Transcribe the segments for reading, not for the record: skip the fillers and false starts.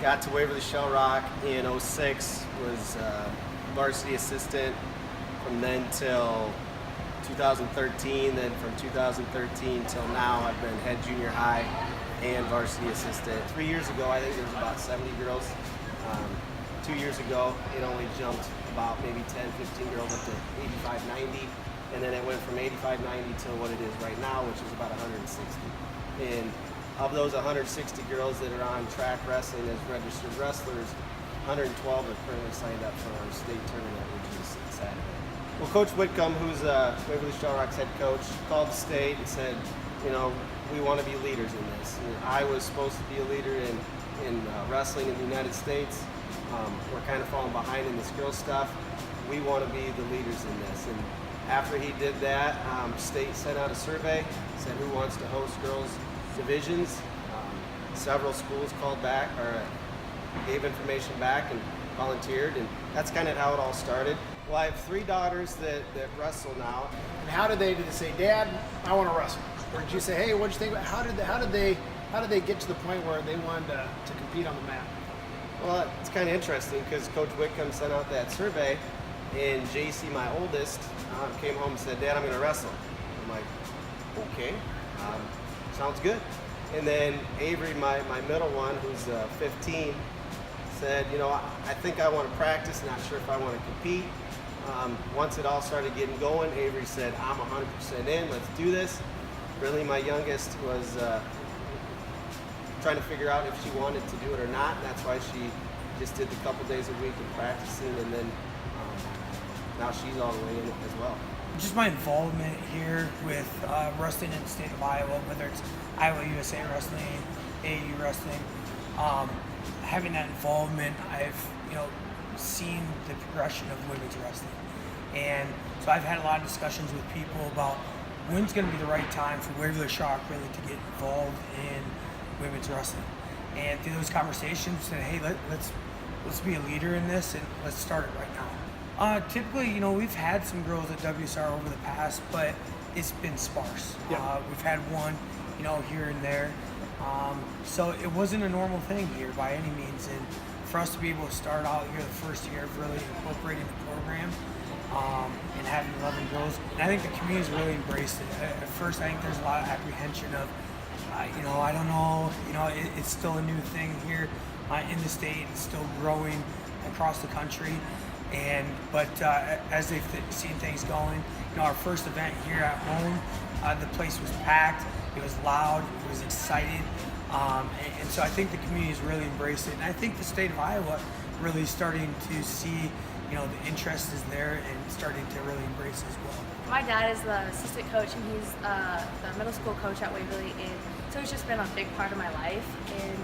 got to Waverly-Shell Rock in '06, was varsity assistant from then till 2013. Then from 2013 till now, I've been head junior high and varsity assistant. 3 years ago, I think there was about 70 girls. 2 years ago, it only jumped about maybe 10, 15 girls up to 85, 90. And then it went from 85, 90 to what it is right now, which is about 160. And of those 160 girls that are on track wrestling as registered wrestlers, 112 have currently signed up for our state tournament, which is Saturday. Well, Coach Whitcomb, who's Waverly-Shell Rock's head coach, called the state and said, you know, we want to be leaders in this. And I was supposed to be a leader in wrestling in the United States. We're kind of falling behind in this girls stuff. We want to be the leaders in this. And after he did that, state sent out a survey, said who wants to host girls divisions. Several schools called back or gave information back and volunteered, and that's kind of how it all started. Well, I have 3 daughters that wrestle now. And how did they say, Dad, I want to wrestle? Or did you say, hey, what'd you think? How did they get to the point where they wanted to compete on the mat? Well, it's kind of interesting because Coach Whitcomb sent out that survey, and JC, my oldest, came home and said, Dad, I'm going to wrestle. I'm like, okay, sounds good. And then Avery, my middle one, who's 15, said, you know, I think I want to practice, not sure if I want to compete. Once it all started getting going, Avery said, I'm 100% in, let's do this. Really, my youngest was trying to figure out if she wanted to do it or not. And that's why she just did the couple days a week of practicing, and then now she's all the way in it as well. Just my involvement here with wrestling in the state of Iowa, whether it's Iowa USA Wrestling, AAU Wrestling, having that involvement, I've seen the progression of women's wrestling, and so I've had a lot of discussions with people about when's going to be the right time for Waverly-Shell really to get involved in women's wrestling. And through those conversations, said, hey, let's be a leader in this, and let's start it right now. Typically, we've had some girls at WSR over the past, but it's been sparse. Yeah. We've had one, here and there. So it wasn't a normal thing here by any means. And for us to be able to start out here the first year of really incorporating the program and having 11 girls, and I think the community's really embraced it. At first, I think there's a lot of apprehension of, I don't know, it's still a new thing here in the state. It's still growing across the country. But as they've seen things going, our first event here at home, the place was packed, it was loud, it was excited, and so I think the community has really embraced it, and I think the state of Iowa really starting to see, the interest is there and starting to really embrace it as well. My dad is the assistant coach, and he's the middle school coach at Waverly, and so he's just been a big part of my life. And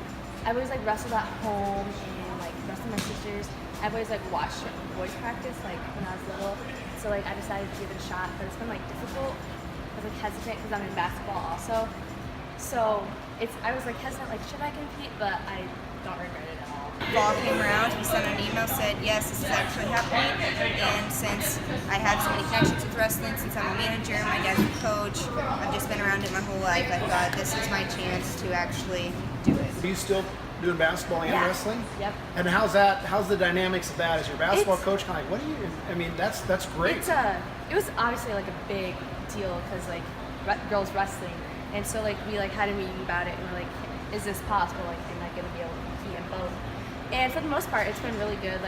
I've always wrestled at home and wrestled my sisters. I've always watched boys practice when I was little, so I decided to give it a shot. But it's been difficult. I was hesitant because I'm in basketball also, so I was hesitant should I compete, but I don't regret it at all. Fall came around, he sent an email, said yes, this is actually happening, and since I have so many connections with wrestling, since I'm a manager, my dad's a coach, I've just been around it my whole life. I thought this is my chance to actually do it. Are you still doing basketball and wrestling? Yep. And how's the dynamics of that as your basketball coach? What do you? I mean, that's great. It was obviously a big deal because girls wrestling, and so we had a meeting about it, and we're is this possible? Am I gonna be able to compete in both? And for the most part, it's been really good.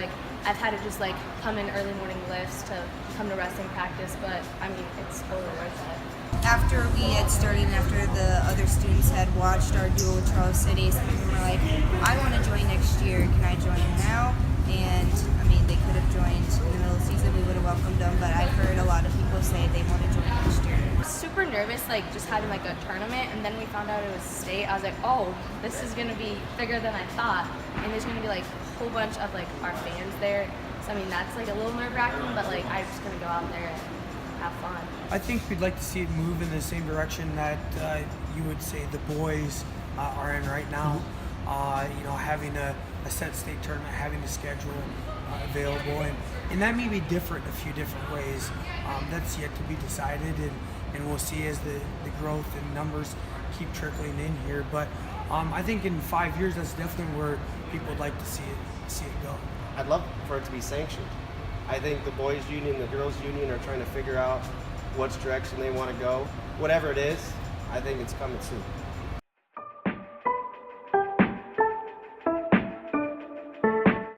I've had to just come in early morning lifts to come to wrestling practice, but I mean, it's totally worth it. After we had started and after the other students had watched our duel with Charles City, some of them were like, I want to join next year, can I join now? And I mean, they could have joined in the middle of the season, we would have welcomed them, but I've heard a lot of people say they want to join next year. Super nervous, just having a tournament, and then we found out it was state. I was like, oh, this is gonna be bigger than I thought, and there's gonna be a whole bunch of our fans there. So I mean, that's a little nerve-wracking, but I'm just gonna go out there and have fun. I think we'd like to see it move in the same direction that you would say the boys are in right now. Having a set state tournament, having the schedule available, and that may be different in a few different ways. That's yet to be decided, and we'll see as the growth and numbers keep trickling in here. But I think in 5 years, that's definitely where people would like to see it go. I'd love for it to be sanctioned. I think the boys union and the girls union are trying to figure out which direction they want to go. Whatever it is, I think it's coming soon.